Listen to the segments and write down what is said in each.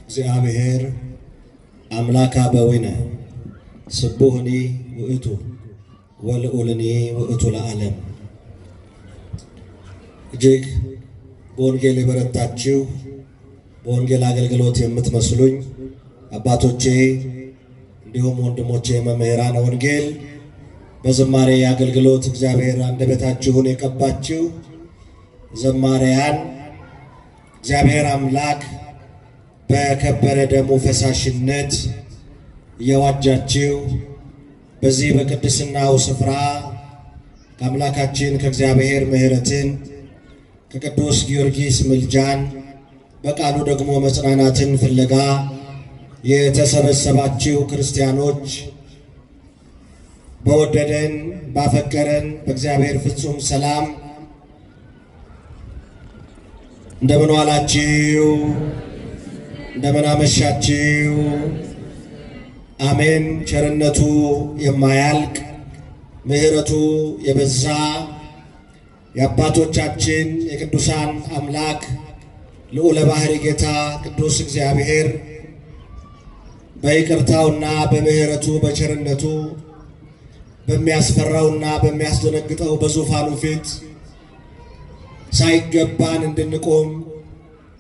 እግዚአብሔር አምላካ በወይነ ስቡህኒ ውእቱ ወልዑልኒ ውእቱ ለዓለም። እጅግ በወንጌል የበረታችሁ በወንጌል አገልግሎት የምትመስሉኝ አባቶቼ እንዲሁም ወንድሞቼ መምህራነ ወንጌል በዝማሬ አገልግሎት እግዚአብሔር አንደበታችሁን የቀባችሁ ዘማሪያን እግዚአብሔር አምላክ በከበረ ደሙ ፈሳሽነት የዋጃችሁ በዚህ በቅድስናው ስፍራ ከአምላካችን ከእግዚአብሔር ምሕረትን ከቅዱስ ጊዮርጊስ ምልጃን በቃሉ ደግሞ መጽናናትን ፍለጋ የተሰበሰባችሁ ክርስቲያኖች በወደደን ባፈቀረን በእግዚአብሔር ፍጹም ሰላም እንደምን ዋላችሁ? እንደምን አመሻችሁ? አሜን። ቸርነቱ የማያልቅ ምሕረቱ የበዛ የአባቶቻችን የቅዱሳን አምላክ ልዑለ ባሕሪ ጌታ ቅዱስ እግዚአብሔር በይቅርታውና በምሕረቱ በቸርነቱ በሚያስፈራውና በሚያስደነግጠው በዙፋኑ ፊት ሳይገባን እንድንቆም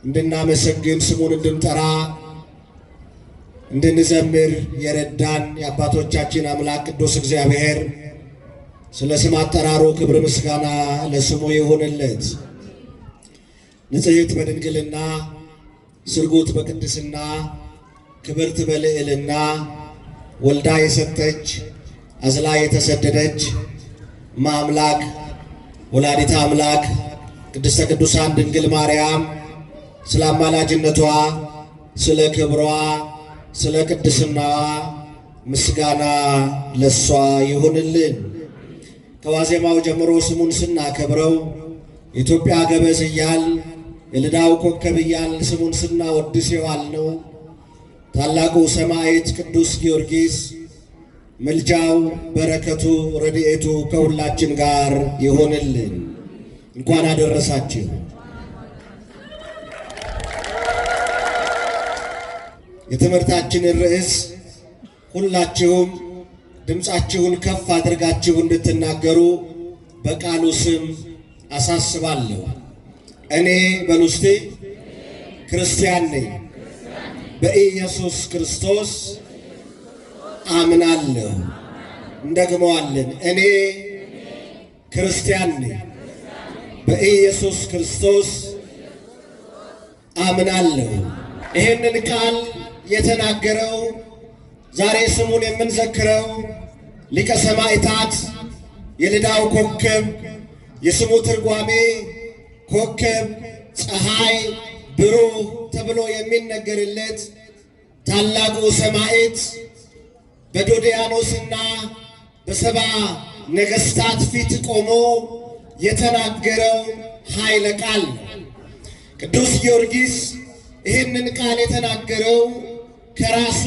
እንድናመሰግን ስሙን እንድንጠራ እንድንዘምር የረዳን የአባቶቻችን አምላክ ቅዱስ እግዚአብሔር ስለ ስም አጠራሩ ክብር ምስጋና ለስሙ ይሁንለት። ንጽሕት በድንግልና ስርጉት በቅድስና ክብርት በልዕልና ወልዳ የሰጠች አዝላ የተሰደደች ማምላክ ወላዲተ አምላክ ቅድስተ ቅዱሳን ድንግል ማርያም ስለ አማላጅነቷ ስለ ክብሯ ስለ ቅድስናዋ ምስጋና ለሷ ይሁንልን። ከዋዜማው ጀምሮ ስሙን ስናከብረው ኢትዮጵያ ገበዝ እያል የልዳው ኮከብ እያል ስሙን ስናወድስ የዋልነው ታላቁ ሰማዕት ቅዱስ ጊዮርጊስ ምልጃው በረከቱ ረድኤቱ ከሁላችን ጋር ይሆንልን። እንኳን አደረሳችሁ። የትምህርታችንን ርዕስ ሁላችሁም ድምፃችሁን ከፍ አድርጋችሁ እንድትናገሩ በቃሉ ስም አሳስባለሁ። እኔ በሉስቲ ክርስቲያን ነኝ፣ በኢየሱስ ክርስቶስ አምናለሁ። እንደግመዋለን። እኔ ክርስቲያን ነኝ፣ በኢየሱስ ክርስቶስ አምናለሁ። ይህንን ቃል የተናገረው ዛሬ ስሙን የምንዘክረው ሊቀ ሰማዕታት የልዳው ኮከብ፣ የስሙ ትርጓሜ ኮከብ፣ ፀሐይ፣ ብሩህ ተብሎ የሚነገርለት ታላቁ ሰማዕት በዶዲያኖስና በሰባ ነገሥታት ፊት ቆሞ የተናገረው ኃይለ ቃል ቅዱስ ጊዮርጊስ ይህንን ቃል የተናገረው ከራሱ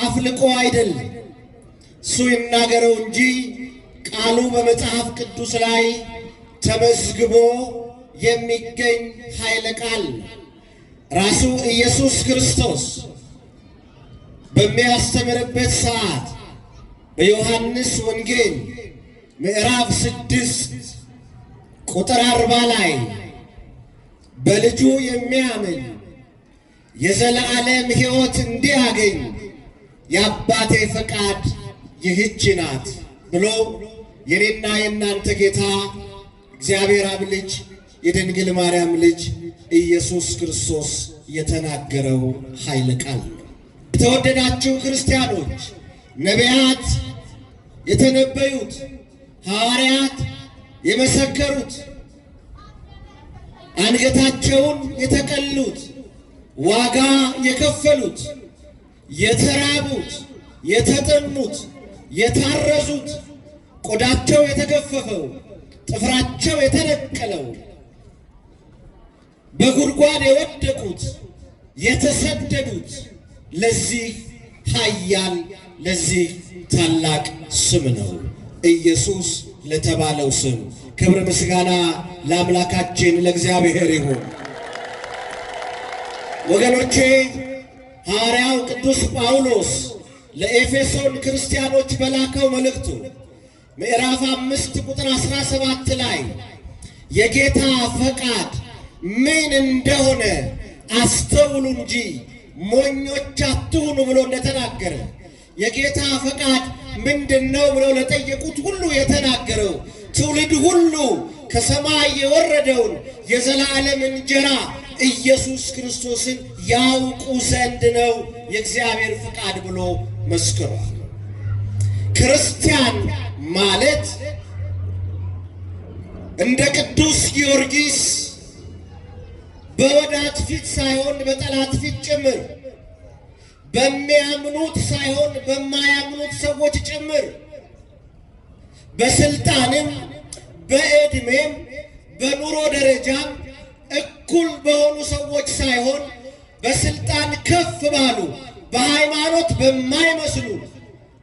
አፍልቆ አይደለም። እሱ ይናገረው እንጂ ቃሉ በመጽሐፍ ቅዱስ ላይ ተመዝግቦ የሚገኝ ኃይለ ቃል ራሱ ኢየሱስ ክርስቶስ በሚያስተምርበት ሰዓት በዮሐንስ ወንጌል ምዕራፍ 6 ቁጥር 40 ላይ በልጁ የሚያምን የዘላለም ሕይወት እንዲያገኝ የአባቴ ፈቃድ ይህች ናት ብሎ የኔና የእናንተ ጌታ እግዚአብሔር አብ ልጅ የድንግል ማርያም ልጅ ኢየሱስ ክርስቶስ የተናገረው ኃይለ ቃል። የተወደዳችሁ ክርስቲያኖች፣ ነቢያት የተነበዩት፣ ሐዋርያት የመሰከሩት፣ አንገታቸውን የተቀሉት፣ ዋጋ የከፈሉት፣ የተራቡት፣ የተጠሙት፣ የታረዙት፣ ቆዳቸው የተገፈፈው፣ ጥፍራቸው የተነቀለው፣ በጉድጓድ የወደቁት፣ የተሰደዱት ለዚህ ኃያል ለዚህ ታላቅ ስም ነው። ኢየሱስ ለተባለው ስም ክብር ምስጋና ለአምላካችን ለእግዚአብሔር ይሁን። ወገኖቼ ሐዋርያው ቅዱስ ጳውሎስ ለኤፌሶን ክርስቲያኖች በላከው መልእክቱ ምዕራፍ 5 ቁጥር 17 ላይ የጌታ ፈቃድ ምን እንደሆነ አስተውሉ እንጂ ሞኞች አትሁኑ ብሎ እንደተናገረ የጌታ ፈቃድ ምንድነው ብለው ለጠየቁት ሁሉ የተናገረው ትውልድ ሁሉ ከሰማይ የወረደውን የዘላለም እንጀራ ኢየሱስ ክርስቶስን ያውቁ ዘንድ ነው የእግዚአብሔር ፈቃድ ብሎ መስክሯል። ክርስቲያን ማለት እንደ ቅዱስ ጊዮርጊስ በወዳጅ ፊት ሳይሆን በጠላት ፊት ጭምር፣ በሚያምኑት ሳይሆን በማያምኑት ሰዎች ጭምር፣ በስልጣንም በዕድሜም በኑሮ ደረጃም እኩል በሆኑ ሰዎች ሳይሆን በስልጣን ከፍ ባሉ በሃይማኖት በማይመስሉ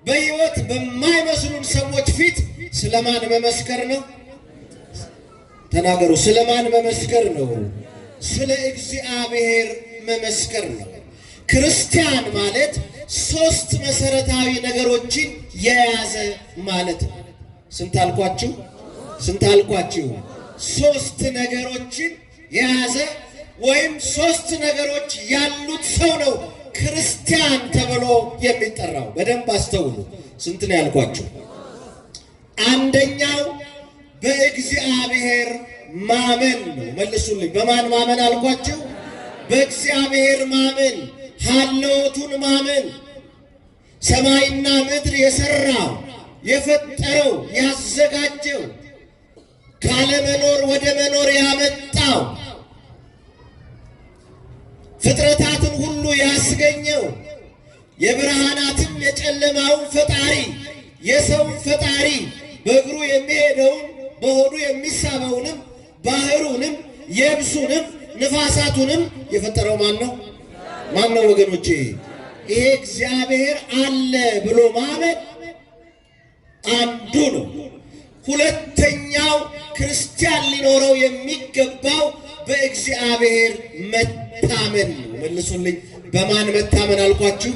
በሕይወት በማይመስሉን ሰዎች ፊት ስለማን መመስከር ነው? ተናገሩ። ስለማን መመስከር ነው? ስለ እግዚአብሔር መመስከር ነው። ክርስቲያን ማለት ሶስት መሰረታዊ ነገሮችን የያዘ ማለት ነው። ስንት አልኳችሁ? ሶስት ነገሮችን የያዘ ወይም ሶስት ነገሮች ያሉት ሰው ነው ክርስቲያን ተብሎ የሚጠራው። በደንብ አስተውሉ። ስንት ነው ያልኳችሁ? አንደኛው በእግዚአብሔር ማመን ነው። መልሱልኝ። በማን ማመን አልኳችሁ? በእግዚአብሔር ማመን፣ ሀልዎቱን ማመን። ሰማይና ምድር የሰራው የፈጠረው ያዘጋጀው ካለመኖር ወደ መኖር ያመጣው ፍጥረታትን ሁሉ ያስገኘው የብርሃናትም የጨለማውን ፈጣሪ የሰውን ፈጣሪ በእግሩ የሚሄደውን በሆዱ የሚሳበውንም ባህሩንም የብሱንም ንፋሳቱንም የፈጠረው ማን ነው? ማን ነው ወገኖቼ? ይሄ እግዚአብሔር አለ ብሎ ማመን አንዱ ነው። ሁለተኛው ክርስቲያን ሊኖረው የሚገባው በእግዚአብሔር መታመን ነው። መልሱልኝ። በማን መታመን አልኳችሁ?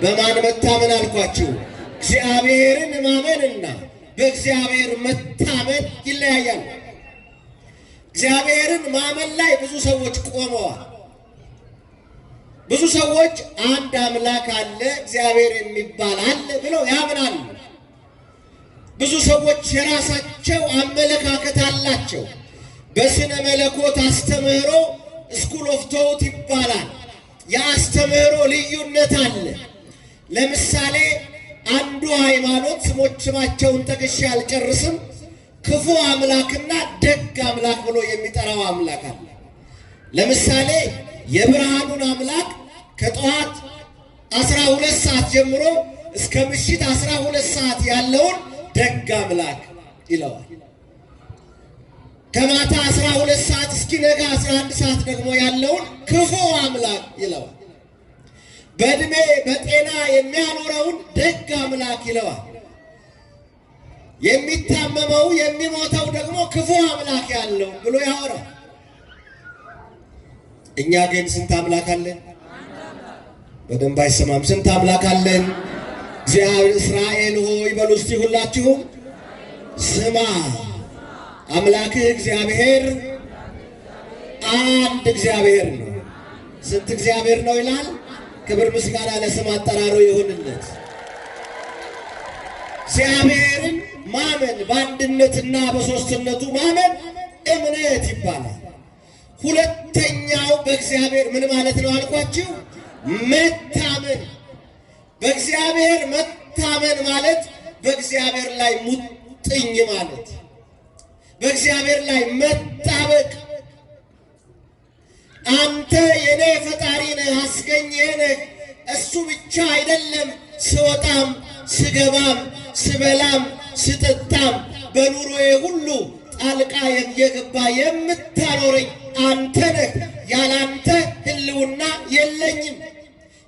በማን መታመን አልኳችሁ? እግዚአብሔርን ማመንና በእግዚአብሔር መታመን ይለያያል። እግዚአብሔርን ማመን ላይ ብዙ ሰዎች ቆመዋል። ብዙ ሰዎች አንድ አምላክ አለ፣ እግዚአብሔር የሚባል አለ ብለው ያምናሉ። ብዙ ሰዎች የራሳቸው አመለካከት አላቸው። በስነ መለኮት አስተምህሮ ስኩል ኦፍ ቶት ይባላል። የአስተምህሮ ልዩነት አለ። ለምሳሌ አንዱ ሃይማኖት ስማቸውን ጠቅሼ አልጨርስም፣ ክፉ አምላክና ደግ አምላክ ብሎ የሚጠራው አምላክ አለ። ለምሳሌ የብርሃኑን አምላክ ከጠዋት 12 ሰዓት ጀምሮ እስከ ምሽት 12 ሰዓት ያለውን ደግ አምላክ ይለዋል። ከማታ 12 ሰዓት እስኪነጋ 11 ሰዓት ደግሞ ያለውን ክፉ አምላክ ይለዋል። በዕድሜ በጤና የሚያኖረውን ደግ አምላክ ይለዋል። የሚታመመው የሚሞተው ደግሞ ክፉ አምላክ ያለው ብሎ ያወራል። እኛ ግን ስንት አምላክ አለን? በደንብ አይሰማም። ስንት አምላክ አለን? እግዚአብሔር እስራኤል ሆይ በሉ እስቲ ሁላችሁም ስማ፣ አምላክህ እግዚአብሔር አንድ እግዚአብሔር ነው። ስንት እግዚአብሔር ነው ይላል? ክብር ምስጋና ለስም አጠራሩ ይሁንለት። እግዚአብሔርን ማመን በአንድነትና በሶስትነቱ ማመን እምነት ይባላል። ሁለተኛው በእግዚአብሔር ምን ማለት ነው አልኳችሁ? መታመን። በእግዚአብሔር መታመን ማለት በእግዚአብሔር ላይ ሙጥኝ ማለት፣ በእግዚአብሔር ላይ መጣበቅ። አንተ የኔ ፈጣሪ ነህ፣ አስገኘ ነህ። እሱ ብቻ አይደለም፣ ስወጣም ስገባም ስበላም ስጠጣም በኑሮዬ ሁሉ ጣልቃ የገባ የምታኖረኝ አንተ ነህ። ያላንተ ህልውና የለኝም።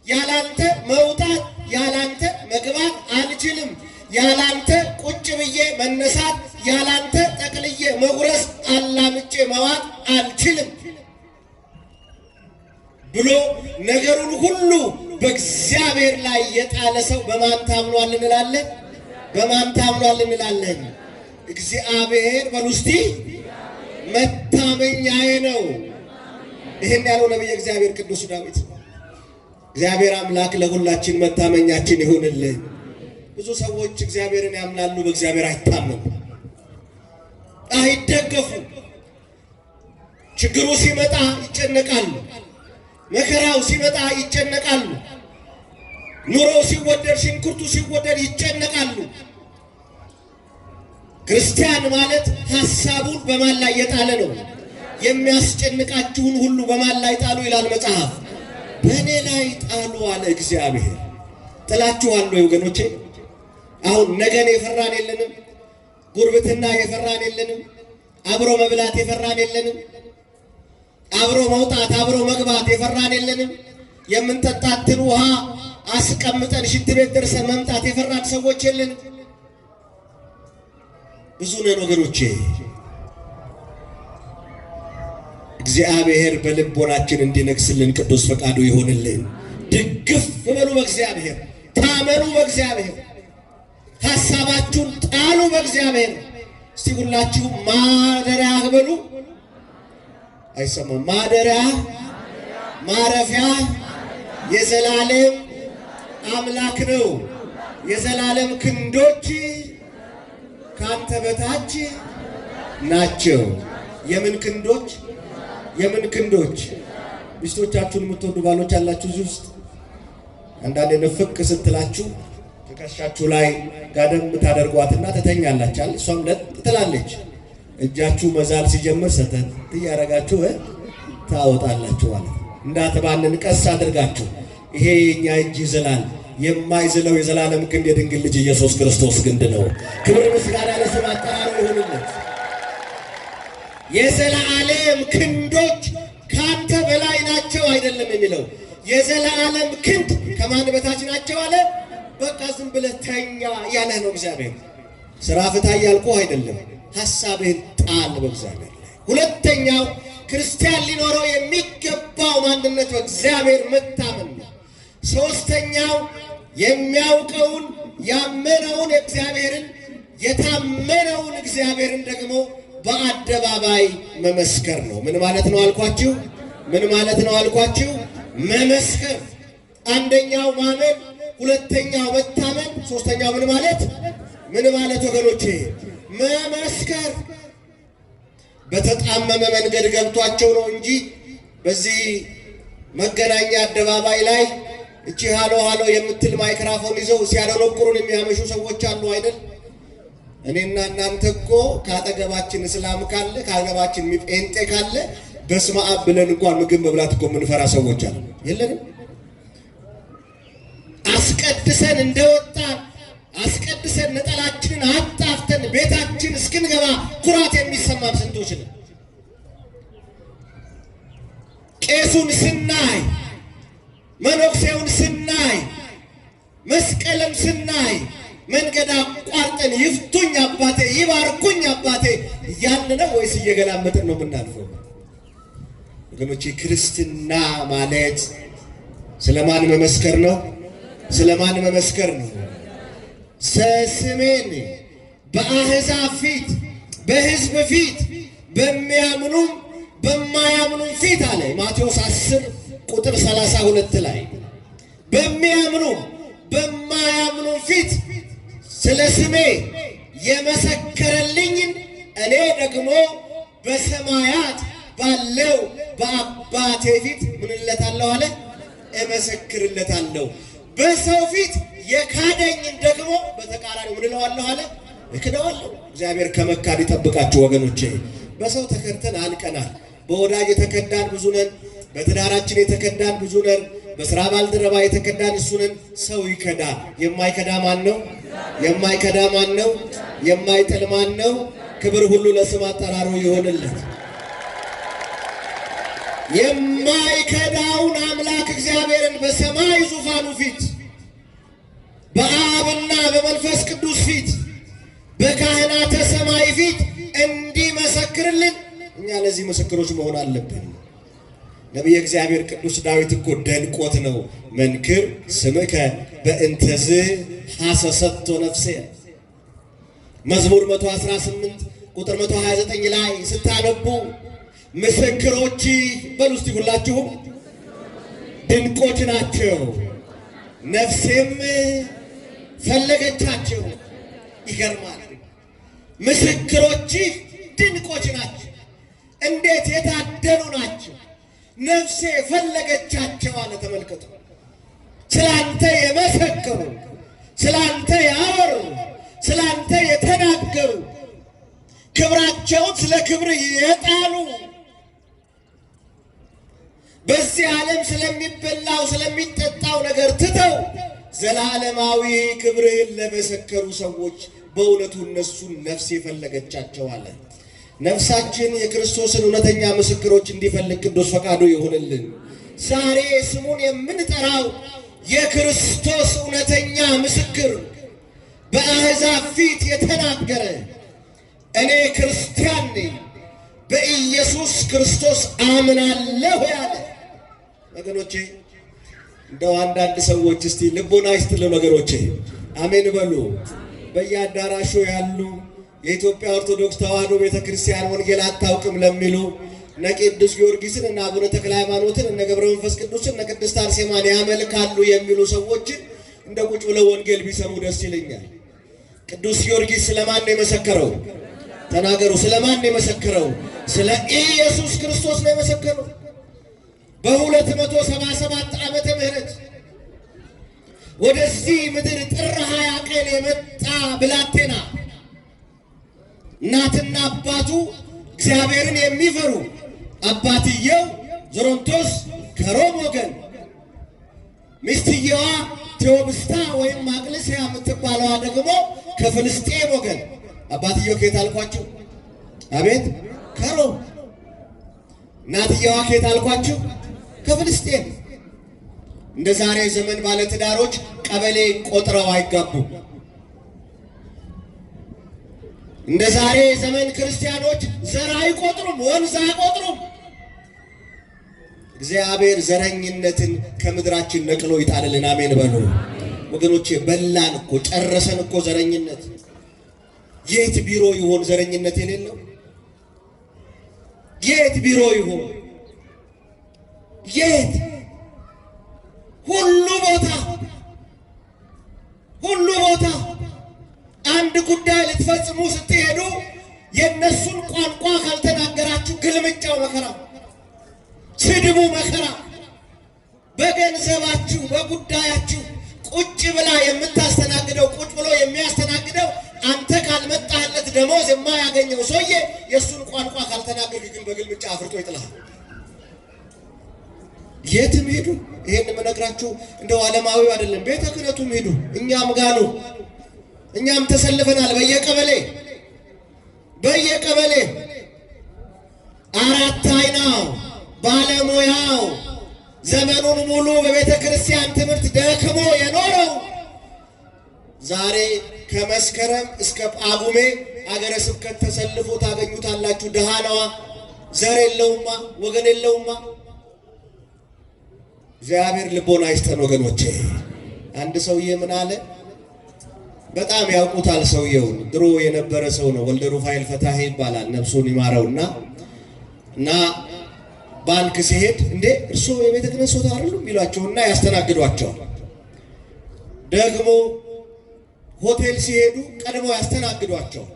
ያላንተ መውጣት ያላንተ መግባት አልችልም። ያላንተ ቁጭ ብዬ መነሳት ያላንተ ጠቅልዬ መጉረስ አላምጬ መዋጥ አልችልም ብሎ ነገሩን ሁሉ በእግዚአብሔር ላይ የጣለ ሰው በማን ታምኗል እንላለን? በማን ታምኗል እንላለን? እግዚአብሔር በሉ እስቲ መታመኛዬ ነው። ይሄን ያለው ነብይ እግዚአብሔር ቅዱስ ዳዊት። እግዚአብሔር አምላክ ለሁላችን መታመኛችን ይሁንልን። ብዙ ሰዎች እግዚአብሔርን ያምናሉ፣ በእግዚአብሔር አይታመኑ፣ አይደገፉ። ችግሩ ሲመጣ ይጨነቃሉ፣ መከራው ሲመጣ ይጨነቃሉ፣ ኑሮው ሲወደድ ሽንኩርቱ ሲወደድ ይጨነቃሉ። ክርስቲያን ማለት ሐሳቡን በማን ላይ የጣለ ነው? የሚያስጨንቃችሁን ሁሉ በማን ላይ ጣሉ ይላል መጽሐፍ። በእኔ ላይ ጣሉ አለ እግዚአብሔር። ጥላችኋል ወይ ወገኖቼ? አሁን ነገን የፈራን የለንም፣ ጉርብትና የፈራን የለንም፣ አብሮ መብላት የፈራን የለንም፣ አብሮ መውጣት አብሮ መግባት የፈራን የለንም። የምንጠጣትን ውሃ አስቀምጠን ሽንት ቤት ደርሰን መምጣት የፈራን ሰዎች የለንም። ብዙ ነን ወገኖቼ። እግዚአብሔር በልቦናችን እንዲነግስልን ቅዱስ ፈቃዱ ይሆንልን። ድግፍ በሉ በእግዚአብሔር፣ ታመኑ በእግዚአብሔር፣ ሐሳባችሁን ጣሉ በእግዚአብሔር። እስቲ ሁላችሁ ማደሪያ በሉ። አይሰማም? ማደሪያ ማረፊያ የዘላለም አምላክ ነው። የዘላለም ክንዶች ካንተ በታች ናቸው። የምን ክንዶች? የምን ክንዶች? ሚስቶቻችሁን የምትወዱ ባሎች አላችሁ እዚህ ውስጥ? አንዳንዴ ንፍቅ ስትላችሁ ትከሻችሁ ላይ ጋደም ታደርጓትና ትተኛላችሁ። እሷም ለጥ ትላለች። እጃችሁ መዛል ሲጀምር ሰተት እያረጋችሁ ታወጣላችሁ ማለት እንዳትባንን ቀስ አድርጋችሁ። ይሄ የኛ እጅ ይዝላል። የማይዝለው የዘላለም ክንድ የድንግል ልጅ ኢየሱስ ክርስቶስ ክንድ ነው። ክብር ምስጋና ለስሙ አጠራሩ ይሁንለት። የዘላለም ክንዶች ካንተ በላይ ናቸው አይደለም የሚለው፣ የዘላለም ክንድ ከማን በታች ናቸው አለ። በቃ ዝም ብለህ ተኛ ያለ ነው እግዚአብሔር። ስራ ፍታ እያልኩ አይደለም፣ ሐሳብህን ጣል በእግዚአብሔር ላይ። ሁለተኛው ክርስቲያን ሊኖረው የሚገባው ማንነት በእግዚአብሔር መታመን ነው። ሶስተኛው የሚያውቀውን ያመነውን እግዚአብሔርን የታመነውን እግዚአብሔርን ደግሞ በአደባባይ መመስከር ነው። ምን ማለት ነው አልኳችሁ? ምን ማለት ነው አልኳችሁ? መመስከር። አንደኛው ማመን፣ ሁለተኛው መታመን፣ ሶስተኛው ምን ማለት? ምን ማለት ወገኖቼ? መመስከር። በተጣመመ መንገድ ገብቷቸው ነው እንጂ በዚህ መገናኛ አደባባይ ላይ እቺ ሃሎ ሃሎ የምትል ማይክራፎን ይዘው ሲያደነቁሩን የሚያመሹ ሰዎች አሉ አይደል? እኔና እናንተ እኮ ካጠገባችን እስላም ካለ ካጠገባችን ጴንጤ ካለ በስመ አብ ብለን እንኳን ምግብ መብላት እኮ የምንፈራ ሰዎች አሉ። የለንም? አስቀድሰን እንደወጣን አስቀድሰን ነጠላችንን አጣፍተን ቤታችን እስክንገባ ኩራት የሚሰማን ስንቶች ነን? ቄሱን ስናይ፣ መነኩሴውን ስናይ፣ መስቀልን ስናይ መንገድ አቋርጠን ይፍቱኝ አባቴ ይባርኩኝ አባቴ እያልን ነው ወይስ እየገላመጥን ነው የምናልፈው? ወገኖቼ ክርስትና ማለት ስለማን መመስከር ነው? ስለማን መመስከር ነው? ስሜን በአሕዛብ ፊት በሕዝብ ፊት በሚያምኑም በማያምኑም ፊት አለ ማቴዎስ 10 ቁጥር 32 ላይ በሚያምኑ በማያምኑ ፊት ስለ ስሜ የመሰከረልኝን እኔ ደግሞ በሰማያት ባለው በአባቴ ፊት ምን እለታለሁ አለ? እመሰክርለታለሁ። በሰው ፊት የካደኝን ደግሞ በተቃራኒ ምን እለዋለሁ አለ? እክደዋለሁ። እግዚአብሔር ከመካድ ይጠብቃችሁ ወገኖቼ። በሰው ተከድተን አልቀናል። በወዳጅ የተከዳን ብዙ ነን። በትዳራችን የተከዳን ብዙ ነን። በስራ ባልደረባ የተከዳን እሱ ነን። ሰው ይከዳል። የማይከዳ ማን ነው? የማይከዳ ማን ነው? የማይጥል ማን ነው? ክብር ሁሉ ለስም አጠራሩ ይሆንለት። የማይከዳውን አምላክ እግዚአብሔርን በሰማይ ዙፋኑ ፊት በአብና በመንፈስ ቅዱስ ፊት በካህናተ ሰማይ ፊት እንዲመሰክርልን እኛ ለዚህ ምስክሮች መሆን አለብን። ነቢየ እግዚአብሔር ቅዱስ ዳዊት እኮ ደንቆት ነው መንክር ስምከ በእንተዝ ሐሰሰቶ ነፍሴ። መዝሙር 118 ቁጥር 129 ላይ ስታነቡ ምስክሮች በሉ እስቲ ሁላችሁም ድንቆች ናቸው፣ ነፍሴም ፈለገቻቸው። ይገርማል። ምስክሮች ድንቆች ናቸው። እንዴት የታደሉ ናቸው! ነፍሴ ፈለገቻቸው አለ። ተመልከቱ። ስላንተ የመሰከሩ፣ ስላንተ ያወሩ፣ ስላንተ የተናገሩ፣ ክብራቸውን ስለ ክብር የጣሉ፣ በዚህ ዓለም ስለሚበላው ስለሚጠጣው ነገር ትተው ዘላለማዊ ክብርህን ለመሰከሩ ሰዎች በእውነቱ እነሱን ነፍስ የፈለገቻቸው አለ። ነፍሳችን የክርስቶስን እውነተኛ ምስክሮች እንዲፈልግ ቅዱስ ፈቃዱ ይሁንልን። ዛሬ ስሙን የምንጠራው የክርስቶስ እውነተኛ ምስክር በአሕዛብ ፊት የተናገረ እኔ ክርስቲያን ነኝ፣ በኢየሱስ ክርስቶስ አምናለሁ ያለ። ወገኖቼ እንደው አንዳንድ ሰዎች እስቲ ልቦና ይስጥልን ወገኖቼ፣ አሜን በሉ። በየአዳራሹ ያሉ የኢትዮጵያ ኦርቶዶክስ ተዋሕዶ ቤተክርስቲያን ወንጌል አታውቅም ለሚሉ እነ ቅዱስ ጊዮርጊስን እና አቡነ ተክለ ሃይማኖትን እነ ገብረ መንፈስ ቅዱስን እነ ቅድስት አርሴማን ያመልካሉ የሚሉ ሰዎችን እንደ ቁጭ ብለው ወንጌል ቢሰሙ ደስ ይለኛል። ቅዱስ ጊዮርጊስ ስለማን ነው የመሰከረው? ተናገሩ። ስለማን ነው የመሰከረው? ስለ ኢየሱስ ክርስቶስ ነው የመሰከረው። በ277 ዓመተ ምህረት ወደዚህ ምድር ጥር 20 ቀን የመጣ ብላቴና እናትና አባቱ እግዚአብሔርን የሚፈሩ አባትየው ዞሮንቶስ ከሮም ወገን፣ ሚስትየዋ ቴዎብስታ ወይም ማቅልስያ የምትባለዋ ደግሞ ከፍልስጤም ወገን። አባትየው ከየት አልኳችሁ? አቤት ከሮም። እናትየዋ ከየት አልኳችሁ? ከፍልስጤም። እንደ ዛሬ ዘመን ባለትዳሮች ቀበሌ ቆጥረው አይጋቡም። እንደ ዛሬ ዘመን ክርስቲያኖች ዘር አይቆጥሩም፣ ወንዝ አይቆጥሩም። እግዚአብሔር ዘረኝነትን ከምድራችን ነቅሎ ይጣልልን። አሜን በሉ ወገኖቼ። በላን እኮ ጨረሰን እኮ ዘረኝነት። የት ቢሮ ይሆን ዘረኝነት የሌለው? የት ቢሮ ይሆን? የት? ሁሉ ቦታ ሁሉ ቦታ አንድ ጉዳይ ልትፈጽሙ ስትሄዱ የነሱን ቋንቋ ካልተናገራችሁ ግልምጫው መከራ፣ ስድቡ መከራ። በገንዘባችሁ በጉዳያችሁ ቁጭ ብላ የምታስተናግደው ቁጭ ብሎ የሚያስተናግደው አንተ ካልመጣህለት ደሞዝ የማያገኘው ሰውዬ የእሱን ቋንቋ ካልተናገርክ ግን በግልምጫ አፍርጦ ይጥልሃል። የትም ሄዱ። ይሄን የምነግራችሁ እንደው ዓለማዊው አይደለም፣ ቤተ ክህነቱም ሄዱ። እኛም ጋኑ እኛም ተሰልፈናል። በየቀበሌ አራት አይናው ባለሙያው ዘመኑን ሙሉ በቤተ ክርስቲያን ትምህርት ደክሞ የኖረው ዛሬ ከመስከረም እስከ ጳጉሜ አገረ ስብከት ተሰልፎ ታገኙታላችሁ። ደሃ ነዋ፣ ዘር የለውማ፣ ወገን የለውማ። እግዚአብሔር ልቦና ይስጠን ወገኖቼ። አንድ ሰውዬ ምን አለ? በጣም ያውቁታል ሰውየውን። ድሮ የነበረ ሰው ነው። ወልደ ሩፋኤል ፈታሄ ይባላል፣ ነፍሱን ይማረውና እና ባንክ ሲሄድ እንዴ እርሶ የቤተ ክህነት ሰው አይደሉም ይሏቸውና ያስተናግዷቸዋል። ደግሞ ሆቴል ሲሄዱ ቀድሞ ያስተናግዷቸዋል።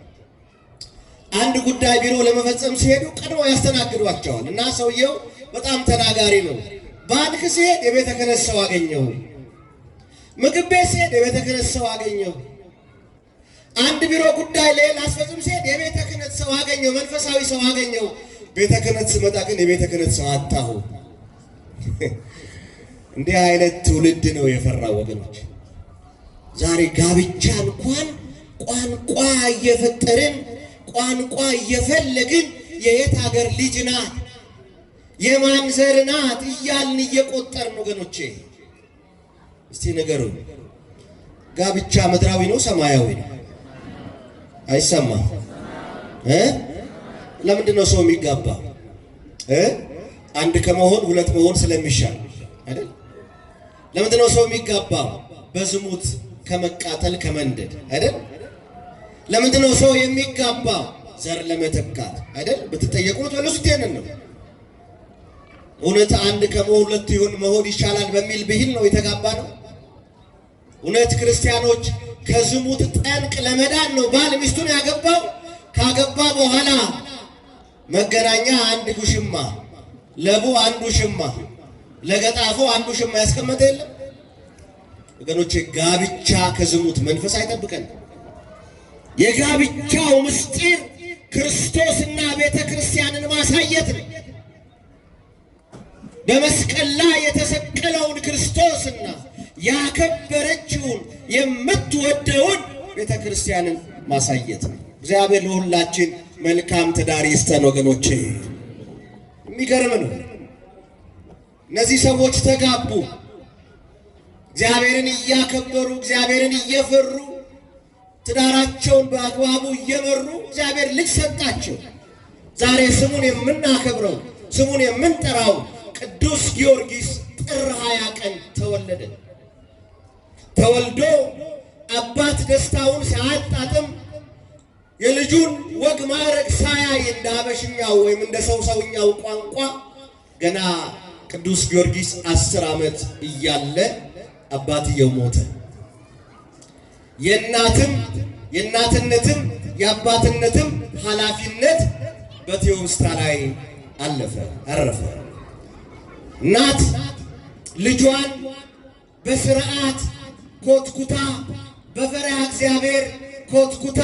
አንድ ጉዳይ ቢሮ ለመፈጸም ሲሄዱ ቀድሞ ያስተናግዷቸዋል። እና ሰውየው በጣም ተናጋሪ ነው። ባንክ ሲሄድ የቤተ ክህነት ሰው አገኘው። ምግብ ቤት ሲሄድ የቤተ ክህነት ሰው አገኘው። አንድ ቢሮ ጉዳይ ሌላ አስፈጽም ሲሄድ የቤተ ክህነት ሰው አገኘው፣ መንፈሳዊ ሰው አገኘው። ቤተ ክህነት ስመጣ ግን የቤተ ክህነት ሰው አጣሁ። እንዲህ አይነት ትውልድ ነው የፈራው ወገኖች። ዛሬ ጋብቻ እንኳን ቋንቋ እየፈጠርን ቋንቋ እየፈለግን የየት ሀገር ልጅ ናት የማን ዘር ናት እያልን እየቆጠርን ወገኖቼ፣ እስቲ ንገሩኝ፣ ጋብቻ ምድራዊ ነው ሰማያዊ ነው? አይሰማም። ለምንድን ነው ሰው የሚጋባ? አንድ ከመሆን ሁለት መሆን ስለሚሻል አይደል? ለምንድነው ሰው የሚጋባው? በዝሙት ከመቃጠል ከመንደድ አይደል? ለምንድነው ሰው የሚጋባው? ዘር ለመተካት አይደል? ብትጠየቁት መልሱት ይሄንን ነው። እውነት አንድ ከመሆን ሁለት ይሁን መሆን ይሻላል በሚል ብሂል ነው የተጋባ ነው። እውነት ክርስቲያኖች ከዝሙት ጠንቅ ለመዳን ነው ባል ሚስቱን ያገባው። ካገባ በኋላ መገናኛ አንድ ጉሽማ፣ ለቡ አንዱ ሽማ፣ ለገጣፎ አንዱ ሽማ ያስቀመጠ የለም። ወገኖቼ ጋብቻ ከዝሙት መንፈስ አይጠብቀን። የጋብቻው ምስጢር ክርስቶስና ቤተ ክርስቲያንን ማሳየት ነው። በመስቀል ላይ የተሰቀለውን ክርስቶስና ያከበረችውን የምትወደውን ቤተ ክርስቲያንን ማሳየት ነው። እግዚአብሔር ለሁላችን መልካም ትዳር ይስጠን ወገኖቼ። የሚገርም ነው። እነዚህ ሰዎች ተጋቡ። እግዚአብሔርን እያከበሩ እግዚአብሔርን እየፈሩ ትዳራቸውን በአግባቡ እየመሩ እግዚአብሔር ልጅ ሰጣቸው። ዛሬ ስሙን የምናከብረው ስሙን የምንጠራው ቅዱስ ጊዮርጊስ ጥር 20 ቀን ተወለደ። ተወልዶ አባት ደስታውን ሲያጣጥም የልጁን ወግ ማዕረግ ሳያይ እንደ ሀበሽኛው ወይም እንደ ሰውኛው ቋንቋ ገና ቅዱስ ጊዮርጊስ 10 ዓመት እያለ አባትየው ሞተ። የእናትነትም የአባትነትም ኃላፊነት በቴዎስታ ላይ አረፈ። እናት ልጇን በስርዓት ኮትኩታ በፈሪሃ እግዚአብሔር ኮትኩታ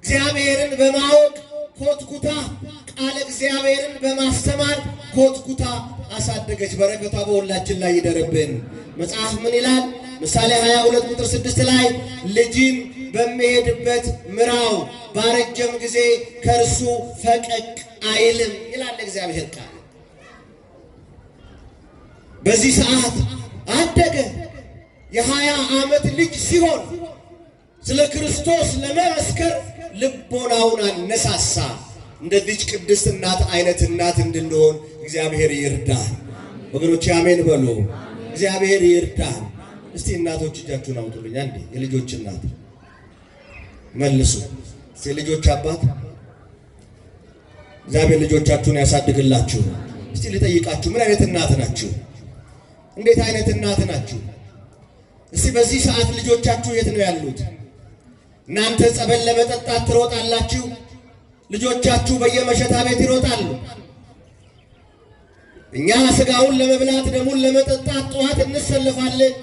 እግዚአብሔርን በማወቅ ኮትኩታ ቃል እግዚአብሔርን በማስተማር ኮትኩታ አሳደገች። በረከቷ በሁላችን ላይ ይደርብን። መጽሐፍ ምን ይላል? ምሳሌ 22 ቁጥር 6 ላይ ልጅን በሚሄድበት ምራው፣ ባረጀም ጊዜ ከእርሱ ፈቀቅ አይልም ይላል እግዚአብሔር ቃል። በዚህ ሰዓት አደገ። የ20 ዓመት ልጅ ሲሆን ስለ ክርስቶስ ለመመስከር ልቦናውን አነሳሳ። እንደዚች ቅድስት እናት አይነት እናት እንድንሆን እግዚአብሔር ይርዳን። ወገኖች አሜን በሉ። እግዚአብሔር ይርዳን። እስቲ እናቶች እጃችሁን አውጡልኝ። አንዴ የልጆች እናት መልሱ። የልጆች አባት እግዚአብሔር ልጆቻችሁን ያሳድግላችሁ። እስቲ ልጠይቃችሁ፣ ምን አይነት እናት ናችሁ? እንዴት አይነት እናት ናችሁ? እስቲ በዚህ ሰዓት ልጆቻችሁ የት ነው ያሉት? እናንተ ጸበል ለመጠጣት ትሮጣላችሁ፣ ልጆቻችሁ በየመሸታ ቤት ይሮጣሉ። እኛ ስጋውን ለመብላት ደሙን ለመጠጣት ጠዋት እንሰልፋለን፣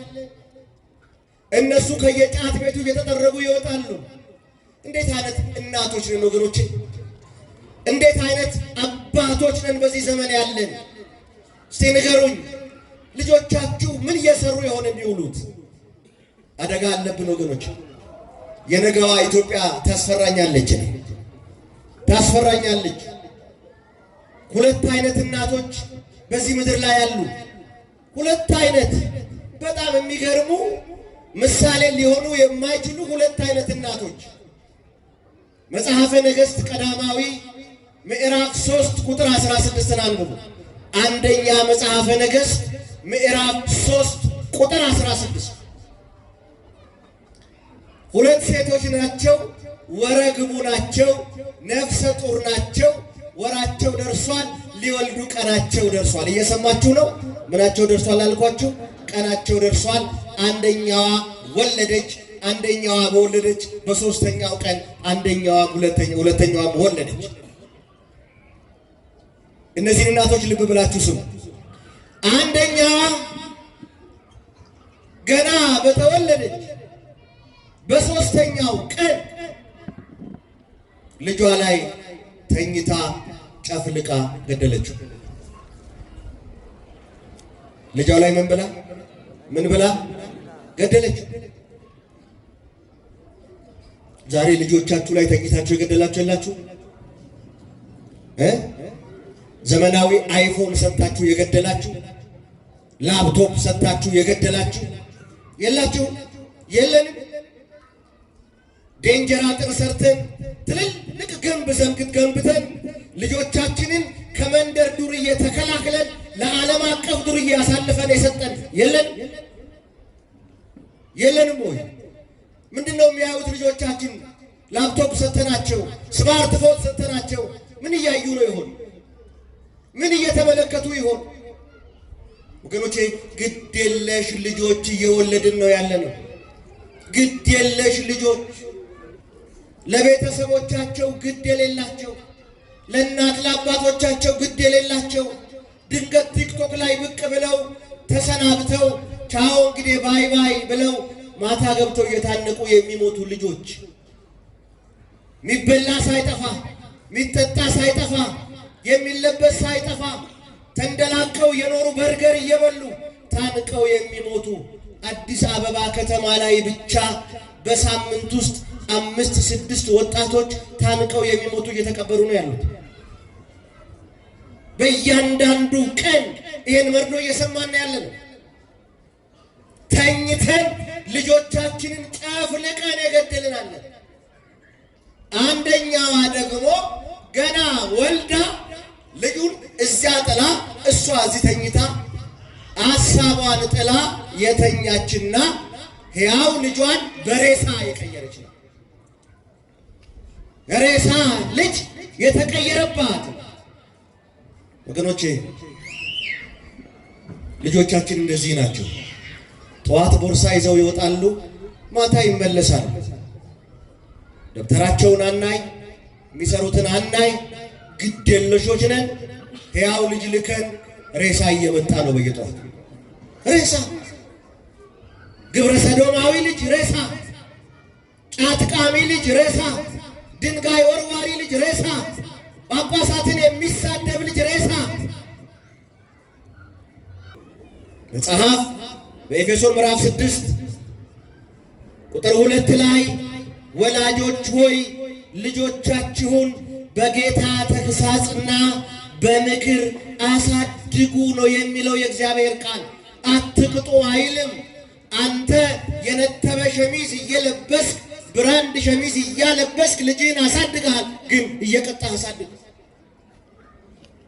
እነሱ ከየጫት ቤቱ እየተጠረጉ ይወጣሉ። እንዴት አይነት እናቶች ነን ወገኖቼ! እንዴት አይነት አባቶች ነን በዚህ ዘመን ያለን? እስቲ ንገሩኝ፣ ልጆቻችሁ ምን እየሰሩ የሆነ የሚውሉት? አደጋ አለብን ወገኖች። የነገዋ ኢትዮጵያ ታስፈራኛለች። ሁለት አይነት እናቶች በዚህ ምድር ላይ አሉ። ሁለት አይነት በጣም የሚገርሙ ምሳሌ ሊሆኑ የማይችሉ ሁለት አይነት እናቶች። መጽሐፈ ነገሥት ቀዳማዊ ምዕራፍ 3 ቁጥር 16 አንብቡ። አንደኛ መጽሐፈ ነገሥት ምዕራፍ 3 ቁጥር 16 ሁለት ሴቶች ናቸው፣ ወረግቡ ናቸው፣ ነፍሰ ጡር ናቸው። ወራቸው ደርሷል፣ ሊወልዱ ቀናቸው ደርሷል። እየሰማችሁ ነው? ምናቸው ደርሷል አልኳችሁ? ቀናቸው ደርሷል። አንደኛዋ ወለደች። አንደኛዋ በወለደች በሶስተኛው ቀን ሁለተኛዋ ወለደች። እነዚህን እናቶች ልብ ብላችሁ ስሙ። አንደኛዋ ገና በተወለደች በሶስተኛው ቀን ልጇ ላይ ተኝታ ጨፍልቃ ገደለችው። ልጇ ላይ ምን ብላ ገደለችው? ዛሬ ልጆቻችሁ ላይ ተኝታችሁ የገደላችሁ የላችሁ? ዘመናዊ አይፎን ሰጥታችሁ የገደላችሁ፣ ላፕቶፕ ሰጥታችሁ የገደላችሁ የላችሁ? የለንም። ዴንጀር አጥር ሰርተን ትልልቅ ግንብ ገንብተን ልጆቻችንን ከመንደር ዱርዬ ተከላክለን ለዓለም አቀፍ ዱርዬ ያሳልፈን የሰጠን የለንም ወይ? ምንድነው የሚያዩት ልጆቻችን? ላፕቶፕ ሰተናቸው፣ ስማርትፎን ሰተናቸው ምን እያዩ ነው ይሆን? ምን እየተመለከቱ ይሆን? ወገኖቼ ግድ የለሽ ልጆች እየወለድን ነው ያለነው። ግድ የለሽ ልጆች፣ ለቤተሰቦቻቸው ግድ የሌላቸው፣ ለእናት ለአባቶቻቸው ግድ የሌላቸው፣ ድንገት ቲክቶክ ላይ ብቅ ብለው ተሰናብተው ቻው እንግዲህ ባይ ባይ ብለው ማታ ገብተው እየታነቁ የሚሞቱ ልጆች፣ ሚበላ ሳይጠፋ ሚጠጣ ሳይጠፋ የሚለበስ ሳይጠፋ ተንደላቀው የኖሩ በርገር እየበሉ ታንቀው የሚሞቱ አዲስ አበባ ከተማ ላይ ብቻ በሳምንት ውስጥ 5-6 ወጣቶች ታንቀው የሚሞቱ እየተቀበሩ ነው ያሉት። በእያንዳንዱ ቀን ይሄን መርዶ እየሰማን ያለነው። ተኝተን ልጆቻችንን ጨፍልቀን የገደልናለን። አንደኛዋ ደግሞ ገና ወልዳ ልጁን እዚያ ጥላ እሷ እዚህ ተኝታ አሳቧን ጥላ የተኛችና ሕያው ልጇን በሬሳ የቀየረች ነው። ሬሳ ልጅ የተቀየረባት ወገኖቼ፣ ልጆቻችን እንደዚህ ናቸው። ጠዋት ቦርሳ ይዘው ይወጣሉ፣ ማታ ይመለሳሉ። ደብተራቸውን አናይ፣ የሚሰሩትን አናይ። ግድ የለሾች ነን። ሕያው ልጅ ልከን ሬሳ እየመጣ ነው በየጠዋት ሬሳ። ግብረ ሰዶማዊ ልጅ ሬሳ፣ ጫት ቃሚ ልጅ ሬሳ፣ ድንጋይ ወርዋሪ ልጅ ሬሳ፣ ጳጳሳትን የሚሳደብ ልጅ ሬሳ። መጽሐፍ በኤፌሶን ምዕራፍ 6 ቁጥር 2 ላይ ወላጆች ሆይ ልጆቻችሁን በጌታ ተግሣጽና በምክር አሳድጉ ነው የሚለው የእግዚአብሔር ቃል። አትቅጡ አይልም። አንተ የነተበ ሸሚዝ እየለበስክ ብራንድ ሸሚዝ እያለበስክ ልጅህን አሳድገሃል፣ ግን እየቀጣህ አሳድግ።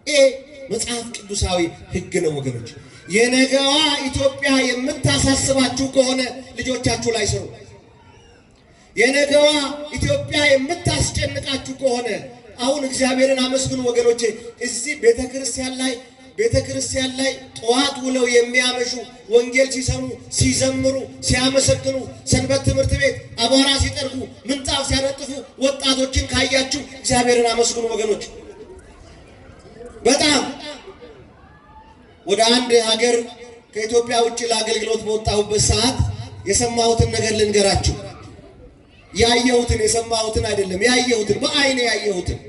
ይህ መጽሐፍ ቅዱሳዊ ሕግ ነው ወገኖች። የነገዋ ኢትዮጵያ የምታሳስባችሁ ከሆነ ልጆቻችሁ ላይ ስሩ። የነገዋ ኢትዮጵያ የምታስጨንቃችሁ ከሆነ አሁን እግዚአብሔርን አመስግኑ ወገኖቼ። እዚህ ቤተክርስቲያን ላይ ጠዋት ውለው የሚያመሹ ወንጌል ሲሰሙ፣ ሲዘምሩ፣ ሲያመሰግኑ፣ ሰንበት ትምህርት ቤት አቧራ ሲጠርጉ፣ ምንጣፍ ሲያነጥፉ ወጣቶችን ካያችሁ እግዚአብሔርን አመስግኑ ወገኖች። በጣም ወደ አንድ ሀገር ከኢትዮጵያ ውጭ ለአገልግሎት በወጣሁበት ሰዓት የሰማሁትን ነገር ልንገራችሁ። ያየሁትን የሰማሁትን አይደለም፣ ያየሁትን በአይኔ ያየሁትን።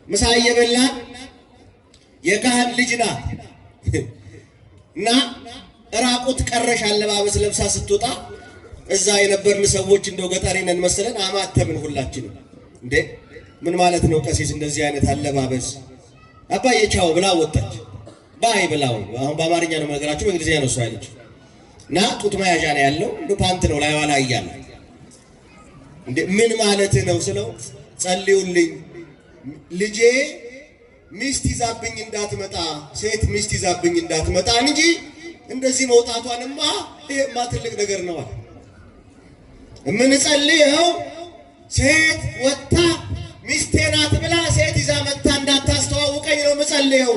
ምሳ እየበላን የካህን ልጅ ናት እና ራቁት ቀረሽ አለባበስ ለብሳ ስትወጣ እዛ የነበርን ሰዎች እንደው ገጠሪ ነን መሰለን አማተምን ሁላችንም። እንዴ ምን ማለት ነው ቀሲስ እንደዚህ አይነት አለባበስ? አባዬ ቻው ብላ ወጣች። ባይ ብላው። አሁን በአማርኛ ነው ነገራችሁ፣ በእንግሊዝኛ ነው እሱ አይልች እና ጡት መያዣ ነው ያለው፣ እንደ ፓንት ነው ላይ ዋላ እያለ እንዴ ምን ማለት ነው ስለው ጸልዩልኝ ልጄ ሚስት ይዛብኝ እንዳትመጣ፣ ሴት ሚስት ይዛብኝ እንዳትመጣ እንጂ እንደዚህ መውጣቷንማ ይሄማ ትልቅ ነገር ነው አለ። ምን ጸልየው ሴት ወጣ ሚስቴ ናት ብላ ሴት ይዛ መጣ እንዳታስተዋውቀኝ ነው ምጸልየው።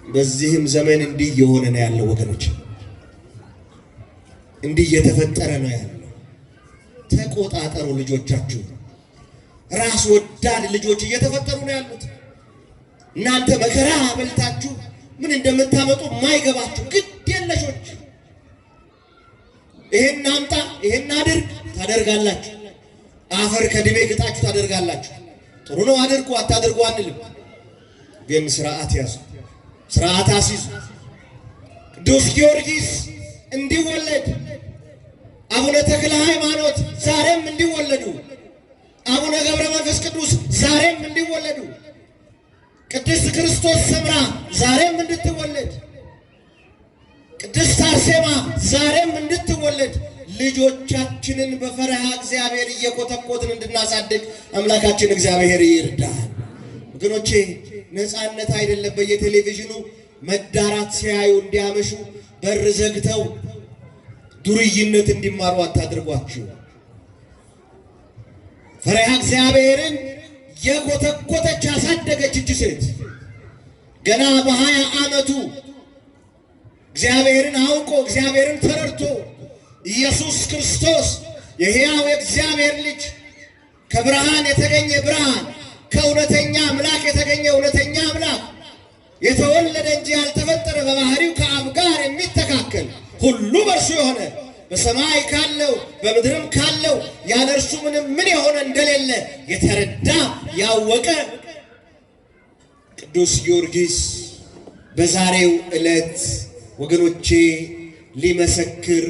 በዚህም ዘመን እንዲህ እየሆነ ነው ያለው ወገኖች፣ እንዲህ እየተፈጠረ ነው ያለው። ተቆጣጠሩ ልጆቻችሁ። ራስ ወዳድ ልጆች እየተፈጠሩ ነው ያሉት። እናንተ መከራ በልታችሁ ምን እንደምታመጡ የማይገባችሁ ግድ የለሾች። ይሄን አምጣ ይሄን አድርግ ታደርጋላችሁ። አፈር ከድሜ ግጣችሁ ታደርጋላችሁ። ጥሩ ነው አድርጉ አታድርጉ አንልም፣ ግን ስርዓት ያዙ፣ ስርዓት አስይዙ። ቅዱስ ጊዮርጊስ እንዲወለድ፣ አቡነ ተክለ ሃይማኖት ዛሬም እንዲወለዱ፣ አቡነ ገብረ መንፈስ ቅዱስ ዛሬም እንዲወለዱ፣ ቅድስት ክርስቶስ ሰምራ ዛሬም እንድትወለድ፣ ቅድስት አርሴማ ዛሬም እንድትወለድ ልጆቻችንን በፈረሃ እግዚአብሔር እየኮተኮትን እንድናሳድግ አምላካችን እግዚአብሔር ይርዳል። ወገኖቼ ነፃነት አይደለም በየቴሌቪዥኑ መዳራት ሲያዩ እንዲያመሹ በር ዘግተው ዱርይነት እንዲማሩ አታድርጓቸው። ፈሪሃ እግዚአብሔርን የኮተኮተች ያሳደገች እጅ ሴት ገና በ20 ዓመቱ እግዚአብሔርን አውቆ እግዚአብሔርን ተረድቶ ኢየሱስ ክርስቶስ የሕያው እግዚአብሔር ልጅ ከብርሃን የተገኘ ብርሃን ከእውነተኛ አምላክ የተገኘ እውነተኛ አምላክ የተወለደ እንጂ ያልተፈጠረ በባህሪው ከአብ ጋር የሚተካከል ሁሉ በእርሱ የሆነ በሰማይ ካለው በምድርም ካለው ያለ እርሱ ምን የሆነ እንደሌለ የተረዳ ያወቀ ቅዱስ ጊዮርጊስ በዛሬው ዕለት ወገኖቼ ሊመሰክር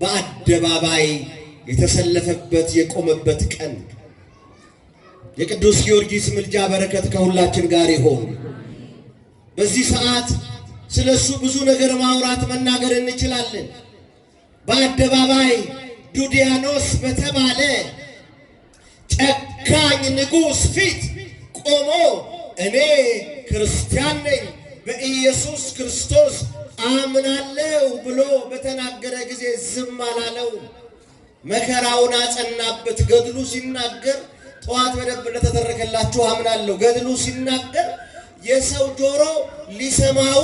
በአደባባይ የተሰለፈበት የቆመበት ቀን። የቅዱስ ጊዮርጊስ ምልጃ በረከት ከሁላችን ጋር ይሁን። በዚህ ሰዓት ስለሱ ብዙ ነገር ማውራት መናገር እንችላለን። በአደባባይ ዱዲያኖስ በተባለ ጨካኝ ንጉሥ ፊት ቆሞ እኔ ክርስቲያን ነኝ በኢየሱስ ክርስቶስ አምናለሁ ብሎ በተናገረ ጊዜ ዝም አላለው። መከራውን አጸናበት። ገድሉ ሲናገር ጠዋት በደንብ እንደተተረከላችሁ አምናለሁ። ገድሉ ሲናገር የሰው ጆሮ ሊሰማው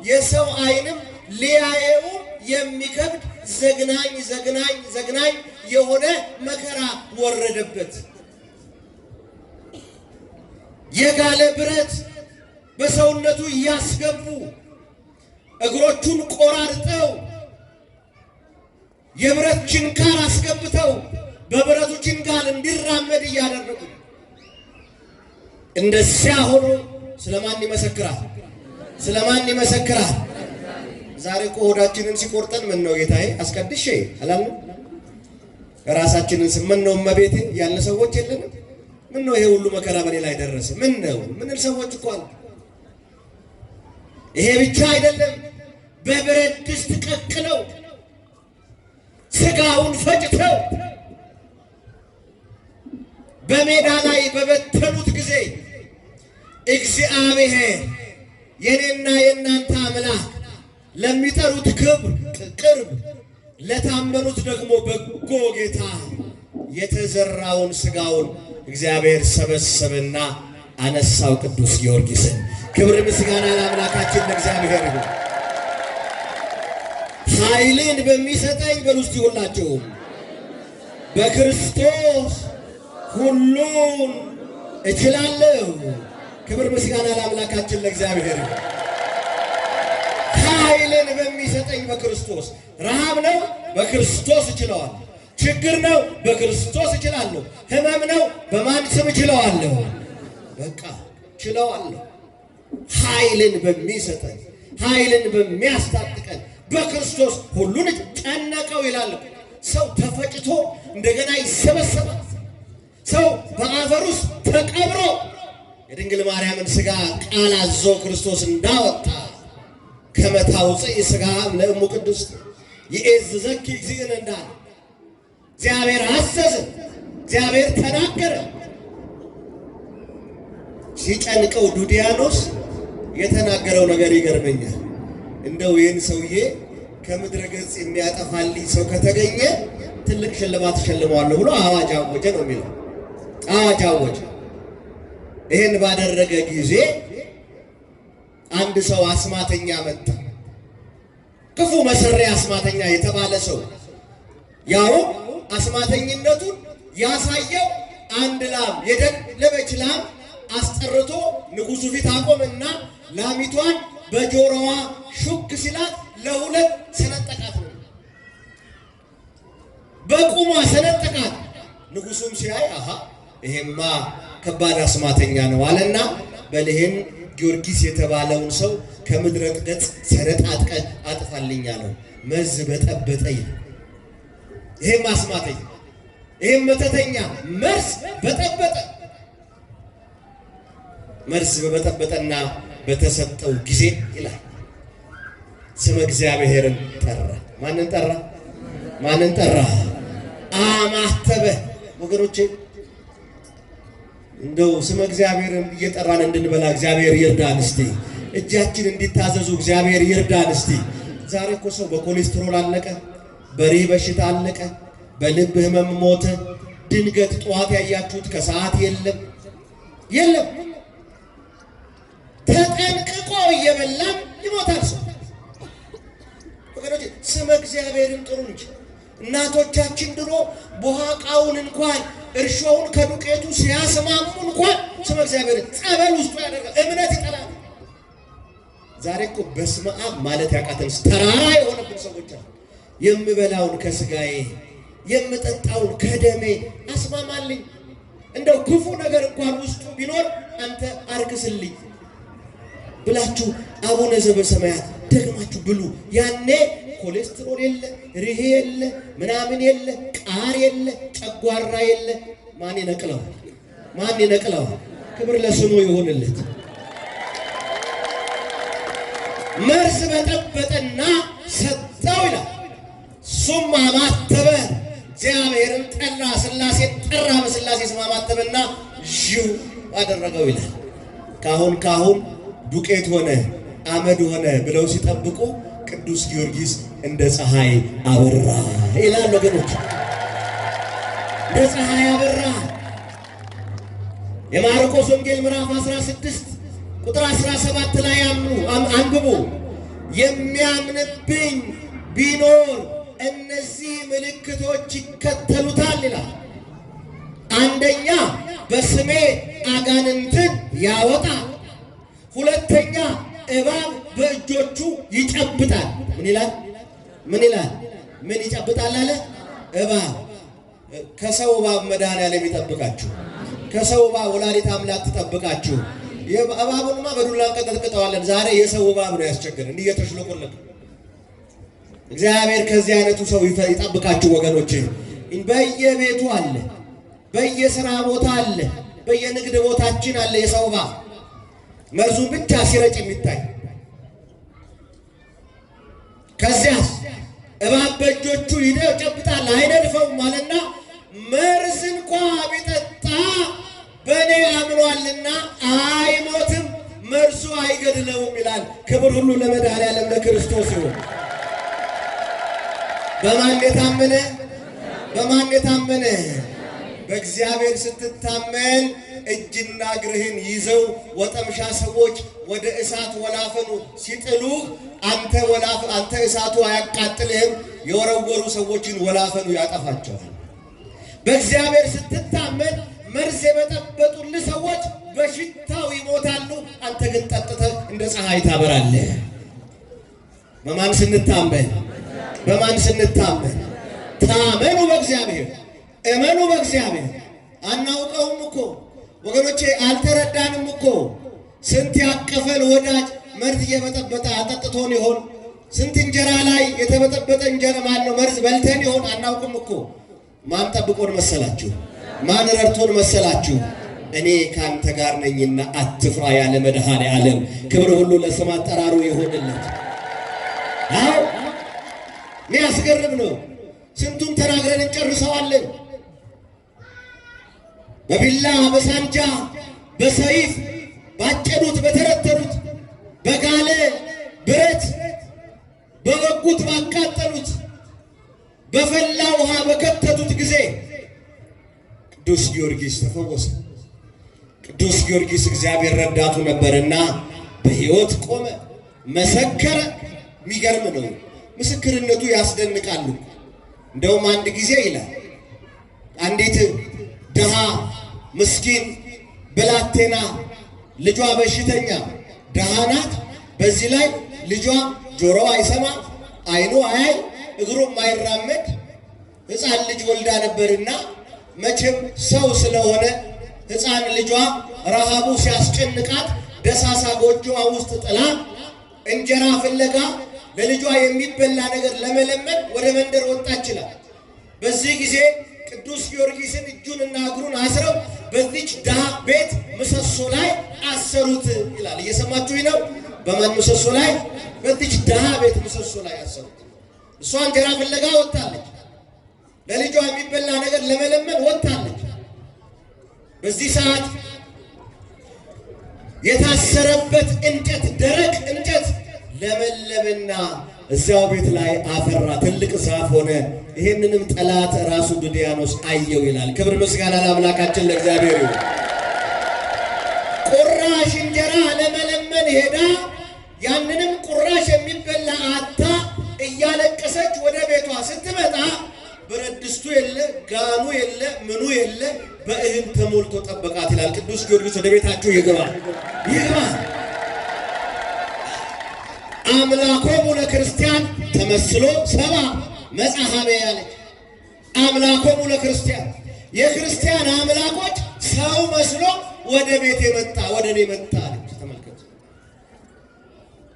የሰው ዓይንም ሊያየው የሚከብድ ዘግናኝ የሆነ መከራ ወረደበት። የጋለ ብረት በሰውነቱ እያስገቡ እግሮቹን ቆራርጠው የብረት ችንካር አስገብተው በብረቱ ችንካር እንዲራመድ እያደረጉ እንደዚያ ሆኖ ስለማን ይመሰክራል? ስለማን ይመሰክራል? ዛሬ እኮ ሆዳችንን ሲቆርጠን ምን ነው ጌታዬ አስቀድሼ አላልንም? ራሳችንን ምን ነው እመቤቴ ያለ ሰዎች የለንም? ምን ነው ይሄ ሁሉ መከራ በኔ ላይ ደረሰ? ምን ነው ምን ሰዎች እኮ አሉ። ይሄ ብቻ አይደለም። በብረት ድስት ቀቅለው ስጋውን ፈጭተው በሜዳ ላይ በበተኑት ጊዜ እግዚአብሔር የኔና የእናንተ አምላክ ለሚጠሩት ቅርብ ለታመኑት ደግሞ በጎ ጌታ የተዘራውን ስጋውን እግዚአብሔር ሰበሰበና አነሳው። ቅዱስ ጊዮርጊስን ክብር ምስጋና ለአምላካችን ለእግዚአብሔር ይሁን። ኃይልን በሚሰጠኝ በውስጥ ሁላችሁ በክርስቶስ ሁሉን እችላለሁ። ክብር ምስጋና ለአምላካችን ለእግዚአብሔር ይሁን። ኃይልን በሚሰጠኝ በክርስቶስ ረሃብ ነው፣ በክርስቶስ እችለዋለሁ። ችግር ነው፣ በክርስቶስ እችላለሁ። ሕመም ነው፣ በማን ስም እችለዋለሁ? በቃ እችለዋለሁ። ኃይልን በሚሰጠኝ ኃይልን በሚያስታጥቀን በክርስቶስ ሁሉን ጨነቀው ይላል። ሰው ተፈጭቶ እንደገና ይሰበሰባል። ሰው በአፈር ውስጥ ተቀብሮ የድንግል ማርያምን ሥጋ ቃል አዞ ክርስቶስ እንዳወጣ ከመታውፅእ ሥጋ ለእሙ ቅዱስ ይእዝዘኪ እግዚእነ እንዳለ እግዚአብሔር አዘዘ፣ እግዚአብሔር ተናገረ። ሲጨንቀው ዱዲያኖስ የተናገረው ነገር ይገርመኛል። እንደው ይህን ሰውዬ ከምድረ ገጽ የሚያጠፋልኝ ሰው ከተገኘ ትልቅ ሽልማት እሸልመዋለሁ ብሎ አዋጅ አወጀ ነው የሚለው። አዋጅ አወጀ። ይህን ባደረገ ጊዜ አንድ ሰው አስማተኛ መጣ። ክፉ መሰሪ አስማተኛ የተባለ ሰው ያው አስማተኝነቱን ያሳየው አንድ ላም የደለበች ላም አስጠርቶ ንጉሡ ፊት አቆመና ላሚቷን በጆሮዋ ሹክ ሲላት ለሁለት ሰነጠቃት ነው። በቁሟ ሰነጠቃት። ንጉሡም ሲያይ አሃ ይሄማ ከባድ አስማተኛ ነው አለና በልህን ጊዮርጊስ የተባለውን ሰው ከምድረ ገጽ ሰነጣጥቀ አጥፋልኝ አለው። መዝ በጠበጠኝ። ይሄም አስማተኛ ይሄም መተተኛ መርዝ በጠበጠ። መርዝ በጠበጠና በተሰጠው ጊዜ ይላል ስመ እግዚአብሔርን ጠራ። ማንን ጠራ? ማንን ጠራ? አማተበ። ወገኖቼ እንደው ስመ እግዚአብሔርን እየጠራን እንድንበላ እግዚአብሔር ይርዳን። እስቲ እጃችን እንዲታዘዙ እግዚአብሔር ይርዳን። እስቲ ዛሬ እኮ ሰው በኮሌስትሮል አለቀ፣ በሪህ በሽታ አለቀ፣ በልብ ህመም ሞተ። ድንገት ጠዋት ያያችሁት ከሰዓት የለም። ተጠንቅቆ እየበላም ይሞታል ሰው። ወገኖች ስመ እግዚአብሔርን ጥሩ እንጂ እናቶቻችን ድሮ ቦሃቃውን እንኳን እርሾውን ከዱቄቱ ሲያስማሙ እንኳን ስመ እግዚአብሔርን ጸበል ውስጡ ያደርጋል። እምነት ይጠላል። ዛሬ እኮ በስመ አብ ማለት ያቃተን ተራራ የሆነብን ሰዎች አሉ። የምበላውን ከስጋዬ የምጠጣውን ከደሜ አስማማልኝ፣ እንደው ክፉ ነገር እንኳን ውስጡ ቢኖር አንተ አርክስልኝ ብላችሁ አቡነ ዘበሰማያት ደግማችሁ ብሉ። ያኔ ኮሌስትሮል የለ፣ ሪህ የለ፣ ምናምን የለ፣ ቃር የለ፣ ጨጓራ የለ። ማን ይነቅለዋል? ክብር ለስሙ ይሁንለት። መርዝ በጠበጠና ሰጠው ይላል። እሱም አማተበ፣ እግዚአብሔርን ጠራ፣ ሥላሴን ጠራ፣ በሥላሴ ስም አማተበና ዥው አደረገው ይላል። ካሁን ዱቄት ሆነ አመድ ሆነ ብለው ሲጠብቁ ቅዱስ ጊዮርጊስ እንደ ፀሐይ አበራ ይላል። ወገኖች እንደ ፀሐይ አበራ። የማርቆስ ወንጌል ምዕራፍ 16 ቁጥር 17 ላይ አንብቡ። የሚያምንብኝ ቢኖር እነዚህ ምልክቶች ይከተሉታል ይላል። አንደኛ በስሜ አጋንንትን ያወጣል። ሁለተኛ እባብ በእጆቹ ይጨብጣል። ምን ይላል? ምን ይጨብጣል አለ? እባብ። ከሰው እባብ መድኃኔዓለም ይጠብቃችሁ። ከሰው እባብ ወላዲተ አምላክ ትጠብቃችሁ። እባቡንማ በዱላ እንቀጠቅጠዋለን። ዛሬ የሰው እባብ ነው ያስቸገረን እየተሽለቆለቀ። እግዚአብሔር ከዚህ አይነቱ ሰው ይጠብቃችሁ ወገኖች። በየቤቱ አለ፣ በየሥራ ቦታ አለ፣ በየንግድ ቦታችን አለ የሰው እባብ። መርዙን ብቻ ሲረጭ የሚታይ። ከዚያስ እባብ በእጆቹ ይጨብጣል አይነድፈውም ማለትና መርዝ እንኳ ቢጠጣ በእኔ አምኗልና አይሞትም፣ መርዙ አይገድለውም ይላል። ክብር ሁሉ ለመድኃኔዓለም ለክርስቶስ ይሁን። በማን የታመነ? በእግዚአብሔር ስትታመን እጅና እግርህን ይዘው ወጠምሻ ሰዎች ወደ እሳት ወላፈኑ ሲጥሉህ አንተ እሳቱ አያቃጥልህም፣ የወረወሩ ሰዎችን ወላፈኑ ያጠፋቸዋል። በእግዚአብሔር ስትታመን መርዝ የበጠበጡልህ ሰዎች በሽታው ይሞታሉ፣ አንተ ግን ጠጥተህ እንደ ፀሐይ ታበራለህ። በማን ስንታመን? ታመኑ በእግዚአብሔር፣ እመኑ በእግዚአብሔር። አናውቀውም እኮ ወገኖቼ፣ አልተረዳንም እኮ። ስንት ያቀፈን ወዳጅ መርዝ እየበጠበጠ አጠጥቶን ይሆን? ስንት እንጀራ ላይ የተበጠበጠ እንጀራ ማነው መርዝ በልተን ይሆን? አናውቅም እኮ። ማን ጠብቆን መሰላችሁ? ማን ረድቶን መሰላችሁ? እኔ ካንተ ጋር ነኝና አትፍራ ያለ መድኃኔዓለም ክብር ሁሉ ለስም አጠራሩ ይሁንለት። አዎ የሚያስገርም ነው። ስንቱን ተናግረን እንጨርሰዋለን። በቢላ በሳንጃ በሰይፍ ባጨዱት በተረተሩት በጋለ ብረት በወጉት ባቃጠሉት በፈላ ውሃ በከተቱት ጊዜ ቅዱስ ጊዮርጊስ ተፈወሰ። ቅዱስ ጊዮርጊስ እግዚአብሔር ረዳቱ ነበርና በሕይወት ቆመ፣ መሰከረ። የሚገርም ነው። ምስክርነቱ ያስደንቃሉ። እንደውም አንድ ጊዜ ይላል አንዲት ድሃ ምስኪን ብላቴና ልጇ በሽተኛ ድሃ ናት። በዚህ ላይ ልጇ ጆሮ አይሰማ፣ አይኑ አያይ፣ እግሩም አይራመድ ሕፃን ልጅ ወልዳ ነበርና መቼም ሰው ስለሆነ ሕፃን ልጇ ረሃቡ ሲያስጨንቃት ደሳሳ ጎጆዋ ውስጥ ጥላ እንጀራ ፍለጋ ለልጇ የሚበላ ነገር ለመለመን ወደ መንደር ወጣች ይላል። በዚህ ጊዜ ቅዱስ ጊዮርጊስን እጁንና እግሩን አስረው በዚች ድሃ ቤት ምሰሶ ላይ አሰሩት ይላል። እየሰማችሁኝ ነው? በማን ምሰሶ ላይ? በዚች ድሃ ቤት ምሰሶ ላይ አሰሩት። እሷ እንጀራ ፍለጋ ወጣለች፣ ለልጇ የሚበላ ነገር ለመለመን ወጣለች። በዚህ ሰዓት የታሰረበት እንጨት ደረቅ እንጨት ለመለመና እዚያው ቤት ላይ አፈራ፣ ትልቅ ዛፍ ሆነ። ይህንንም ጠላት ራሱ ዱድያኖስ አየው ይላል። ክብር ምስጋና ለአምላካችን ለእግዚአብሔር ይሁን። ቁራሽ እንጀራ ለመለመን ሄዳ ያንንም ቁራሽ የሚበላ አታ እያለቀሰች ወደ ቤቷ ስትመጣ ብረት ድስቱ የለ፣ ጋኑ የለ፣ ምኑ የለ፣ በእህል ተሞልቶ ጠበቃት ይላል። ቅዱስ ጊዮርጊስ ወደ ቤታችሁ ይግባ ይግባ። አምላኮሙ ለክርስቲያን ተመስሎ ሰባ መጽሐፈ ያለች አምላኮሙ ለክርስቲያን የክርስቲያን አምላኮች ሰው መስሎ ወደ ቤት የመጣ ወደ እኔ መጣ አለች። ተመልከቱ።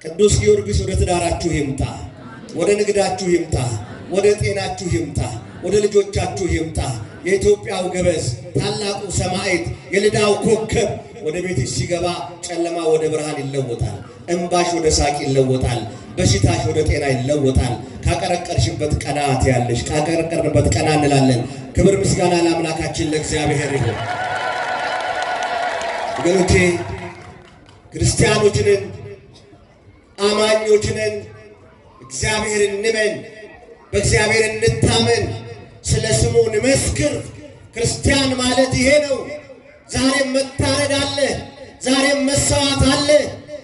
ቅዱስ ጊዮርጊስ ወደ ትዳራችሁ ይምጣ፣ ወደ ንግዳችሁ ይምጣ፣ ወደ ጤናችሁ ይምጣ፣ ወደ ልጆቻችሁ ይምጣ። የኢትዮጵያው ገበዝ ታላቁ ሰማዕት የልዳው ኮከብ ወደ ቤትሽ ሲገባ ጨለማ ወደ ብርሃን ይለወጣል። እንባሽ ወደ ሳቅ ይለወጣል። በሽታሽ ወደ ጤና ይለወጣል። ካቀረቀርሽበት ቀና ትያለሽ፣ ካቀረቀርንበት ቀና እንላለን። ክብር ምስጋና ለአምላካችን ለእግዚአብሔር ይሁን። ወገኖቼ ክርስቲያኖችንን አማኞችንን እግዚአብሔርን እንመን፣ በእግዚአብሔር እንታመን፣ ስለ ስሙ እንመስክር። ክርስቲያን ማለት ይሄ ነው። ዛሬም መታረድ አለ፣ ዛሬም መሰዋት አለ፣